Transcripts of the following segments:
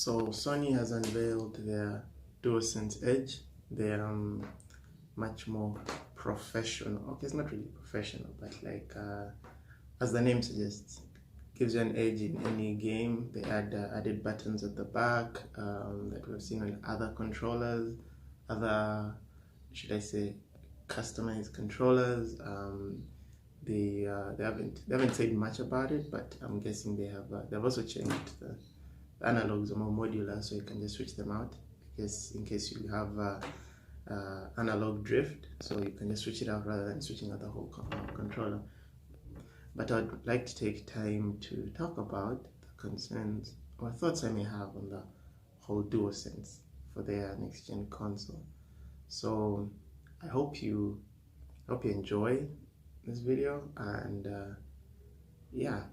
So Sony has unveiled their DualSense Edge. They're much more professional. Okay, it's not really professional, but like as the name suggests, gives you an edge in any game. They add added buttons at the back that we've seen on other controllers, other, should I say, customized controllers. They haven't said much about it, but I'm guessing they've also changed the analogs are more modular, so you can just switch them out because in case you have analog drift, so you can just switch it out rather than switching out the whole controller. But I'd like to take time to talk about the concerns or thoughts I may have on the whole DualSense for their next gen console. So I hope you enjoy this video, and yeah,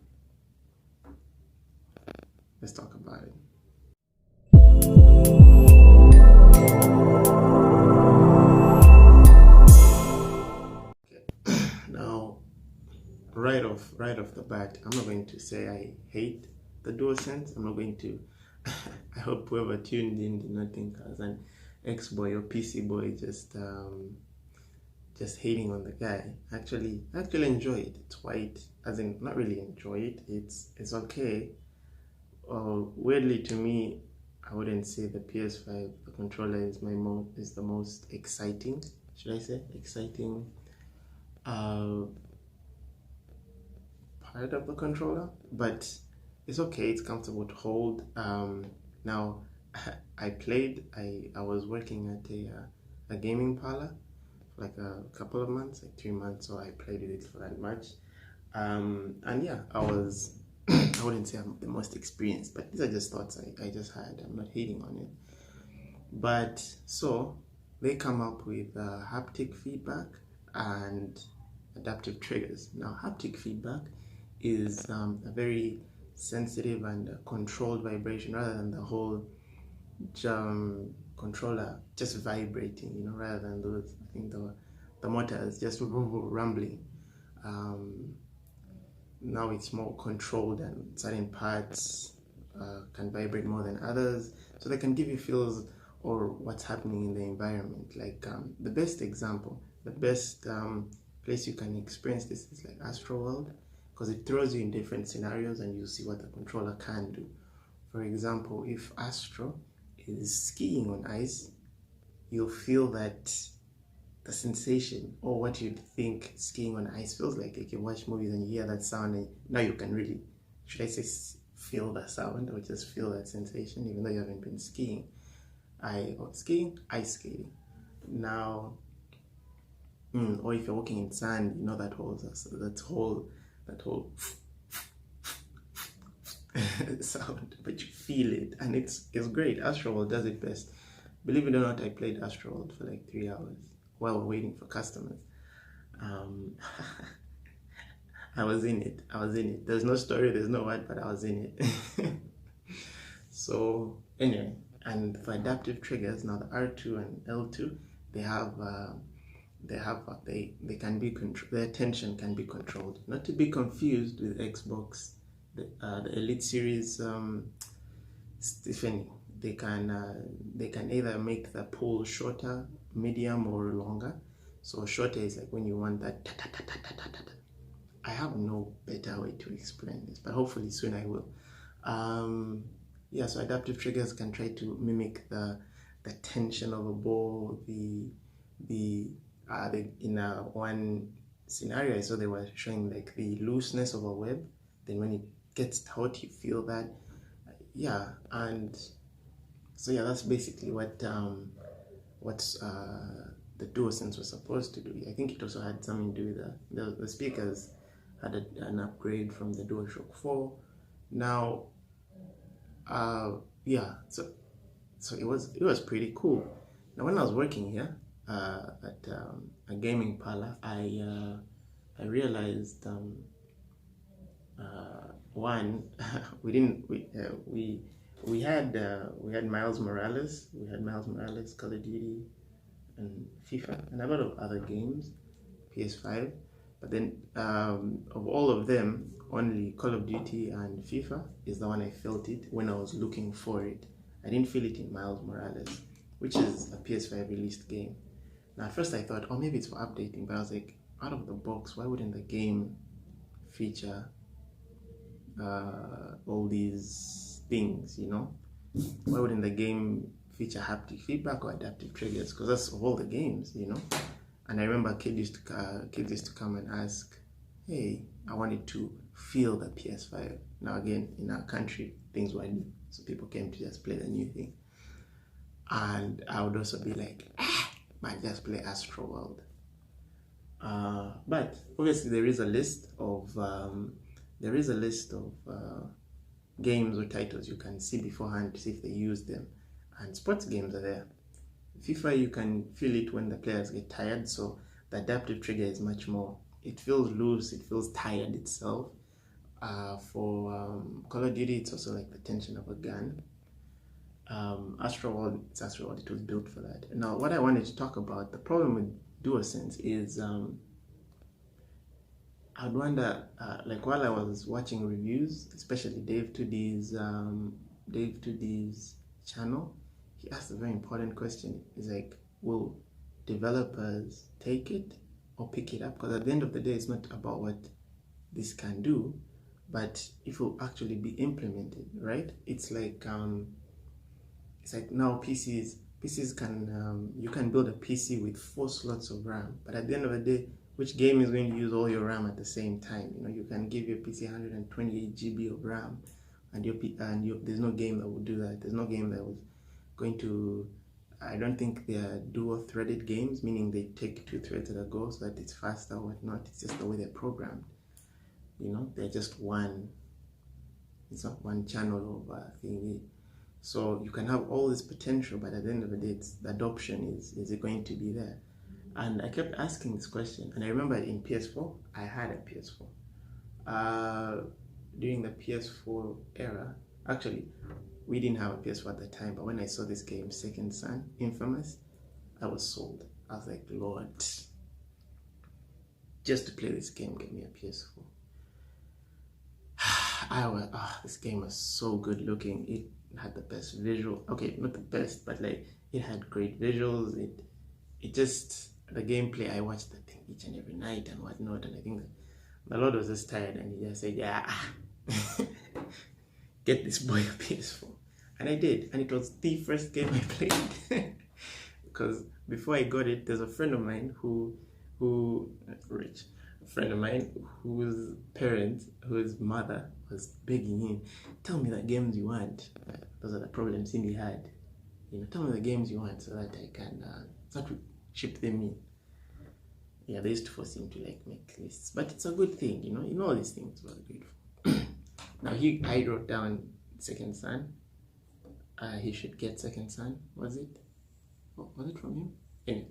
let's talk about it. Okay. Now, right off the bat, I'm not going to say I hate the DualSense. I'm not going to. I hope whoever tuned in did not think I was an X-boy or PC boy just hating on the guy. Actually enjoy it. It's white, as in not really enjoy it. It's okay. Weirdly to me, I wouldn't say the PS5 the controller is the most exciting. Should I say exciting? Part of the controller, but it's okay. It's comfortable to hold. Now, I was working at a gaming parlor for like a couple of months, like 3 months, so I played with it for that much. And yeah, I wouldn't say I'm the most experienced, but these are just thoughts I just had. I'm not hating on it. But so they come up with haptic feedback and adaptive triggers. Now, haptic feedback is a very sensitive and controlled vibration rather than the whole controller just vibrating, rather than those, I think the motor is just rumbling. Now it's more controlled, and certain parts can vibrate more than others, so they can give you feels or what's happening in the environment. Like the best example, the best place you can experience this is like Astro World, because it throws you in different scenarios and you see what the controller can do. For example, if Astro is skiing on ice, you'll feel that the sensation, or what you'd think skiing on ice feels like you watch movies and you hear that sound, and now you can really, should I say, feel the sound or just feel that sensation even though you haven't been skiing. Ice skating. Now, or if you're walking in sand, that whole sound, but you feel it, and it's great. Astroworld does it best. Believe it or not, I played Astroworld for like 3 hours while waiting for customers. I was in it. There's no story, there's no word, but I was in it. So anyway, and for adaptive triggers, now the R2 and L2, they can be controlled. Their tension can be controlled, not to be confused with Xbox, the Elite Series. Stephanie, they can either make the pull shorter, medium, or longer. So shorter is like when you want that ta ta ta ta ta ta ta. I have no better way to explain this, but hopefully soon I will. Yeah, so adaptive triggers can try to mimic the tension of a ball. In one scenario I saw, they were showing like the looseness of a web. Then when it gets taut, you feel that. Yeah, and so yeah, that's basically what the DualSense was supposed to do. I think it also had something to do with the speakers had an upgrade from the DualShock 4. Now, yeah, so it was pretty cool. Now, when I was working here at a gaming parlor, I realized one, we had Miles Morales, Call of Duty, and FIFA, and a lot of other games, PS5. But then of all of them, only Call of Duty and FIFA is the one I felt it when I was looking for it. I didn't feel it in Miles Morales, which is a PS5 released game. Now at first I thought, oh, maybe it's for updating, but I was like, out of the box, why wouldn't the game feature all these things, you know? Why wouldn't the game feature haptic feedback or adaptive triggers? Because that's all the games, you know? And I remember kids used to come and ask, hey, I wanted to feel the PS5. Now again, in our country, things were new, so people came to just play the new thing. And I would also be like, might just play Astro World. But obviously there is a list of games or titles you can see beforehand to see if they use them, and sports games are there. FIFA, you can feel it when the players get tired, so the adaptive trigger is much more, it feels loose, it feels tired itself. For Call of Duty, it's also like the tension of a gun. Astro World, it was built for that. Now what I wanted to talk about, the problem with DualSense is I'd wonder, like while I was watching reviews, especially Dave 2D's channel, he asked a very important question. He's like, will developers take it or pick it up? Because at the end of the day, it's not about what this can do, but if it will actually be implemented, right? It's like now PCs can, you can build a PC with 4 slots of RAM, but at the end of the day, which game is going to use all your RAM at the same time? You know, you can give your PC 128 GB of RAM, and there's no game that will do that. There's no game that was going to, I don't think they are dual-threaded games, meaning they take 2 threads at a go so that it's faster or whatnot. It's just the way they're programmed. You know, they're just one, it's not one channel of thingy. So you can have all this potential, but at the end of the day, the adoption is it going to be there? And I kept asking this question, and I remember in PS4, I had a PS4. During the PS4 era, actually, we didn't have a PS4 at the time, but when I saw this game, Second Son, Infamous, I was sold. I was like, Lord, just to play this game, get me a PS4. This game was so good looking. It had the best visual, okay, not the best, but like, it had great visuals. It just, the gameplay, I watched the thing each and every night and whatnot, and I think the Lord was just tired and he just said, yeah, get this boy a PS4. And I did, and it was the first game I played. Because before I got it, there's a friend of mine whose mother was begging him, tell me the games you want. Those are the problems Cindy had. You know, tell me the games you want so that I can start to ship them in. Yeah, they used to force him to like make lists, but it's a good thing, you know all these things were good. Now I wrote down Second Son. He should get Second Son. Was it? Oh, was it from him?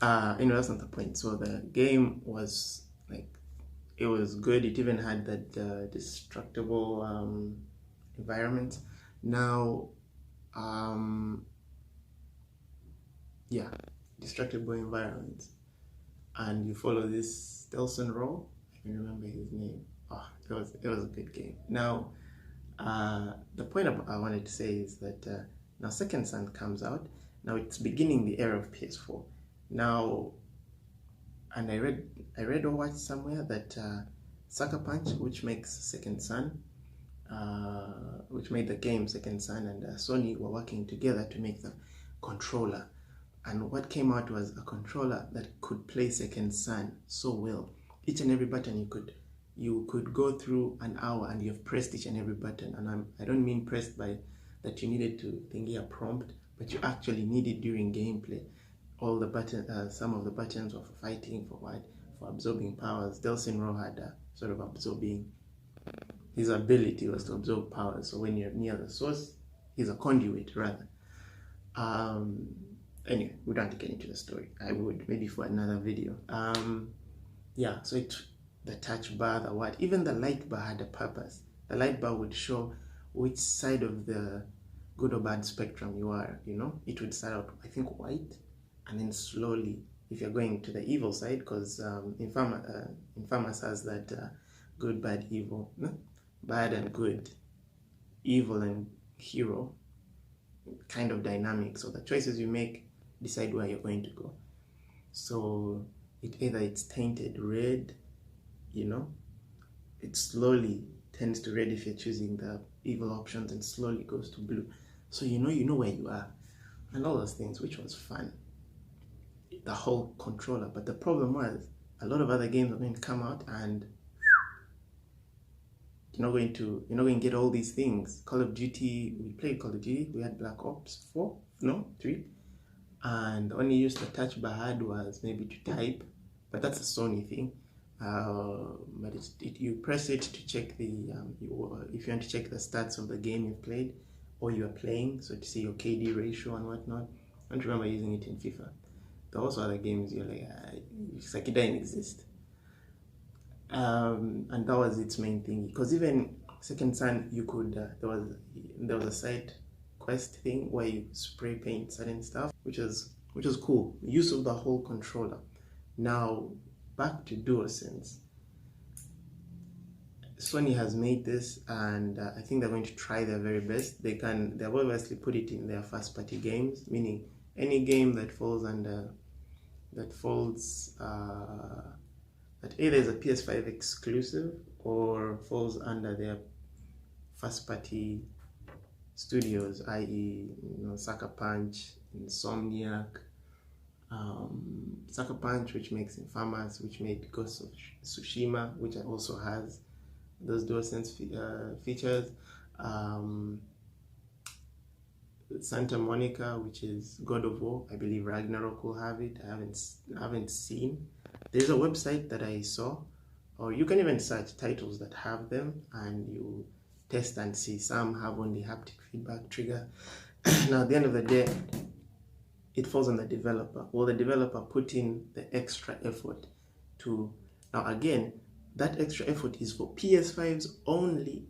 Anyway, that's not the point. So the game was like, it was good. It even had that destructible environment. Now, yeah, destructible environment, and you follow this Delson Rowe. I can remember his name. Oh, it was a good game. Now, the point I wanted to say is that now Second Son comes out. Now it's beginning the era of PS4. Now, and I read or watched somewhere that Sucker Punch, which makes Second Son, which made the game Second Son, and Sony were working together to make the controller. And what came out was a controller that could play Second Son so well. Each and every button you could go through an hour and you've pressed each and every button. And I don't mean pressed by that you needed to thingy a prompt, but you actually need it during gameplay. All the buttons, some of the buttons were for fighting, for absorbing powers. Delson Rowe had sort of absorbing, his ability was to absorb powers. So when you're near the source, he's a conduit rather. Anyway, we don't have to get into the story. I would maybe for another video. Yeah, so the touch bar, even the light bar had a purpose. The light bar would show which side of the good or bad spectrum you are, you know. It would start out, I think, white, and then slowly, if you're going to the evil side, because Infamous has that good, bad, evil, no? Bad and good, evil and hero kind of dynamic. So the choices you make decide where you're going to go. So it's tainted red, you know, it slowly tends to red if you're choosing the evil options, and slowly goes to blue. So you know where you are, and all those things, which was fun. The whole controller. But the problem was a lot of other games are going to come out, and you're not going to get all these things. Call of Duty, we played Call of Duty, we had Black Ops 4, no, 3. And the only use the touch bar had was maybe to type, but that's a Sony thing. But you press it to check the if you want to check the stats of the game you've played or you are playing, so to see your KD ratio and whatnot. I don't remember using it in FIFA. There are also other games you're like, it's like it didn't exist. And that was its main thing, because even Second Son, you could there was a side quest thing where you spray paint certain stuff, which was cool. Use of the whole controller. Now back to DualSense. Sony has made this, and I think they're going to try their very best. They've obviously put it in their first party games, meaning any game that falls that either is a PS5 exclusive or falls under their first party studios, i.e., Sucker Punch, Insomniac, Sucker Punch, which makes Infamous, which made Ghost of Tsushima, which also has those DualSense features. Santa Monica, which is God of War. I believe Ragnarok will have it. I haven't seen. There's a website that I saw, or you can even search titles that have them, and you test and see. Some have only haptic feedback trigger. Now, at the end of the day, it falls on the developer. Well, the developer put in the extra effort to. Now, again, that extra effort is for PS5s only.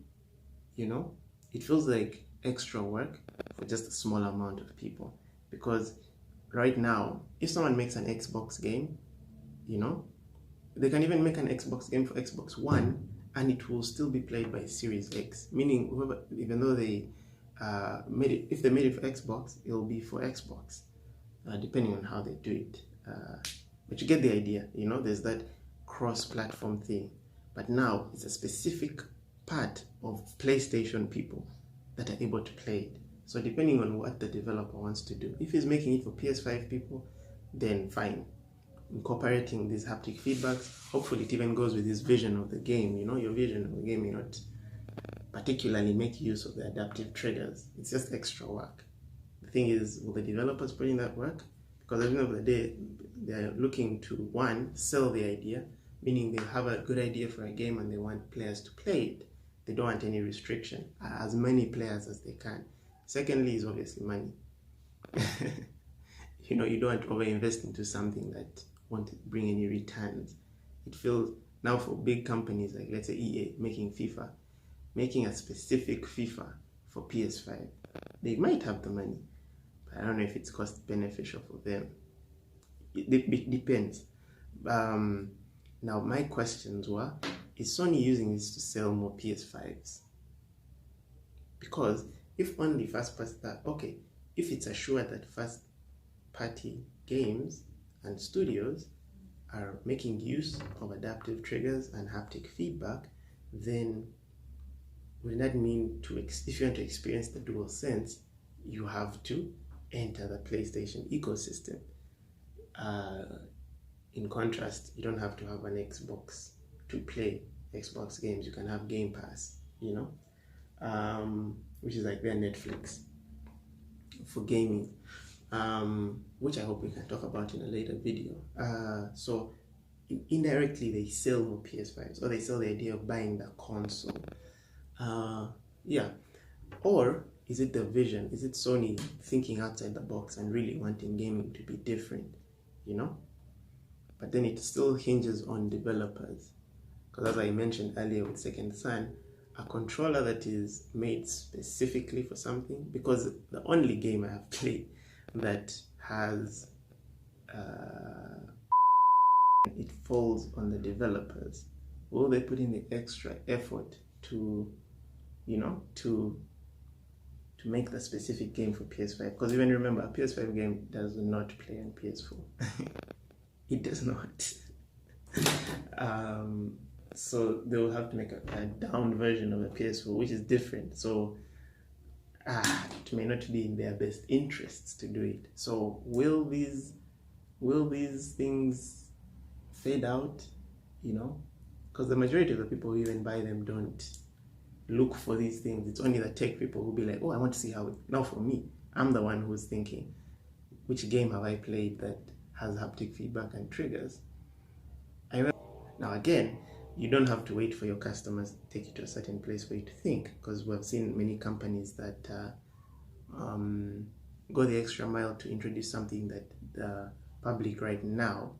It feels like extra work for just a small amount of people, because right now, if someone makes an Xbox game, they can even make an Xbox game for Xbox One, and it will still be played by Series X, meaning whoever, even though they made it, if they made it for Xbox, it will be for Xbox, depending on how they do it. But you get the idea. There's that cross-platform thing, but now it's a specific part of PlayStation people that are able to play it. So depending on what the developer wants to do, if he's making it for PS5 people, then fine. Incorporating these haptic feedbacks, hopefully it even goes with his vision of the game. Your vision of the game, you not particularly make use of the adaptive triggers. It's just extra work. The thing is, will the developers put in that work? Because at the end of the day, they're looking to, one, sell the idea, meaning they have a good idea for a game and they want players to play it. They don't want any restriction, as many players as they can. Secondly is obviously money. You don't want to overinvest into something that won't bring any returns. It feels, now for big companies like, let's say EA, making FIFA, making a specific FIFA for PS5, they might have the money, but I don't know if it's cost beneficial for them. It depends. Now my questions were, is Sony using this to sell more PS5s? Because if only first party, if it's assured that first party games and studios are making use of adaptive triggers and haptic feedback, then would that mean if you want to experience the DualSense, you have to enter the PlayStation ecosystem? In contrast, you don't have to have an Xbox to play Xbox games. You can have Game Pass, which is like their Netflix for gaming, which I hope we can talk about in a later video. So indirectly, they sell more PS5s, or they sell the idea of buying the console. Or is it the vision? Is it Sony thinking outside the box and really wanting gaming to be different, But then it still hinges on developers. Because as I mentioned earlier with Second Son, a controller that is made specifically for something, because the only game I have played that has it falls on the developers. Will they put in the extra effort to to make the specific game for PS5. Because even remember, a PS5 game does not play on PS4. It does not. So they will have to make a down version of a PS4, which is different. So it may not be in their best interests to do it. So will these things fade out? You know, because the majority of the people who even buy them don't look for these things. It's only the tech people who be like, oh, I want to see how it. Now for me, I'm the one who's thinking, which game have I played that has haptic feedback and triggers? Now again, you don't have to wait for your customers to take you to a certain place for you to think, because we've seen many companies that go the extra mile to introduce something that the public right now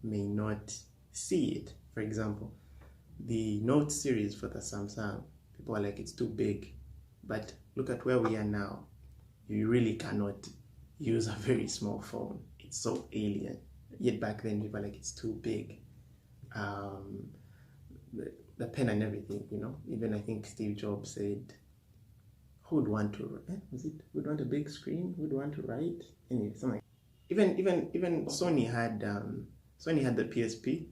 may not see it. For example, the Note series for the Samsung, people are like, it's too big. But look at where we are now. You really cannot use a very small phone. It's so alien. Yet back then, people are like, it's too big. The pen and everything, you know. Even I think Steve Jobs said, who would want to, would want a big screen? Who would want to write? Anyway, something. Even Sony had the PSP.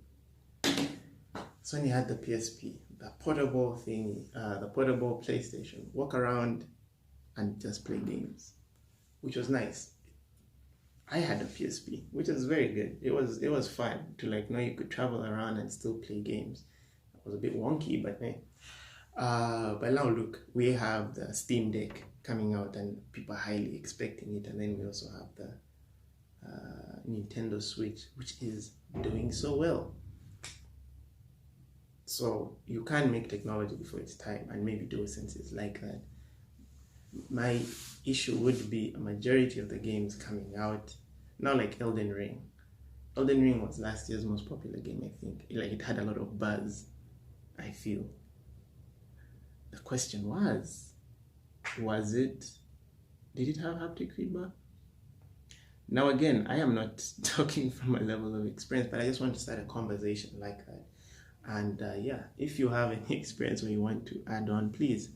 Sony had the PSP, the portable thing, the portable PlayStation. Walk around and just play games, which was nice. I had a PSP, which was very good. It was fun to like know you could travel around and still play games. It was a bit wonky, but but now look, we have the Steam Deck coming out, and people are highly expecting it. And then we also have the Nintendo Switch, which is doing so well. So you can't make technology before its time, and maybe DualSense is like that. My issue would be a majority of the games coming out now, like Elden Ring. Elden Ring was last year's most popular game, I think. Like, it had a lot of buzz, I feel. The question did it have haptic feedback? Now again, I am not talking from a level of experience, but I just want to start a conversation like that. And yeah, if you have any experience or you want to add on, please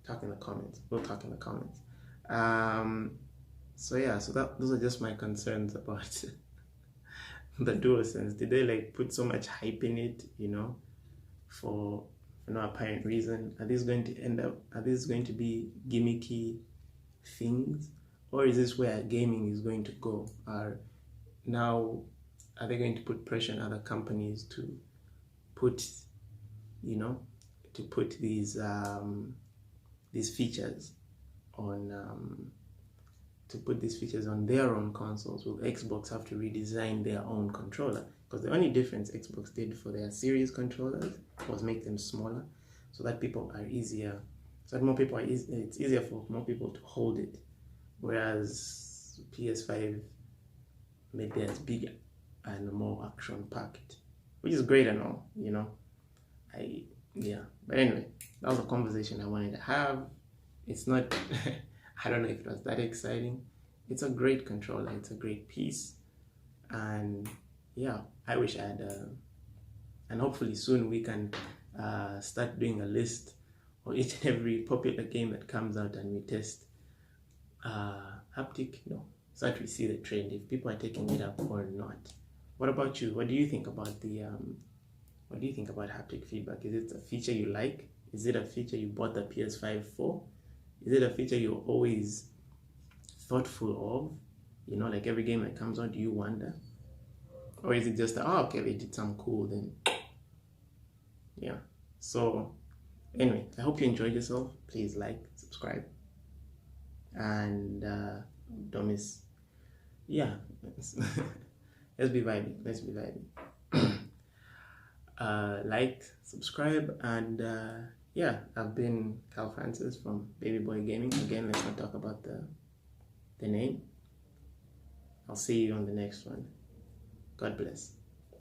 talk in the comments. We'll talk in the comments. So yeah, those are just my concerns about the DualSense. Did they like put so much hype in it, you know, for no apparent reason? Are these going to be gimmicky things, or is this where gaming is going to go? Are they going to put pressure on other companies to put, you know, these features on their own consoles? Will Xbox have to redesign their own controller? Because the only difference Xbox did for their series controllers was make them smaller, so that it's easier for more people to hold it. Whereas PS5 made theirs bigger and more action-packed, which is great and all, you know. But anyway, that was a conversation I wanted to have. It's not, I don't know if it was that exciting. It's a great controller, it's a great piece, and yeah, I wish I had, and hopefully soon we can start doing a list of each and every popular game that comes out, and we test haptic, so that we see the trend, if people are taking it up or not. What about you? What do you think about haptic feedback? Is it a feature you like? Is it a feature you bought the PS5 for? Is it a feature you're always thoughtful of? You know, like every game that comes out, do you wonder? Or is it just, okay, they did some cool, then yeah. So anyway, I hope you enjoyed yourself. Please like, subscribe, and don't miss, yeah. Let's be vibing. Like, subscribe, and yeah, I've been Cal Francis from Baby Boy Gaming. Again, let's not talk about the name. I'll see you on the next one. God bless.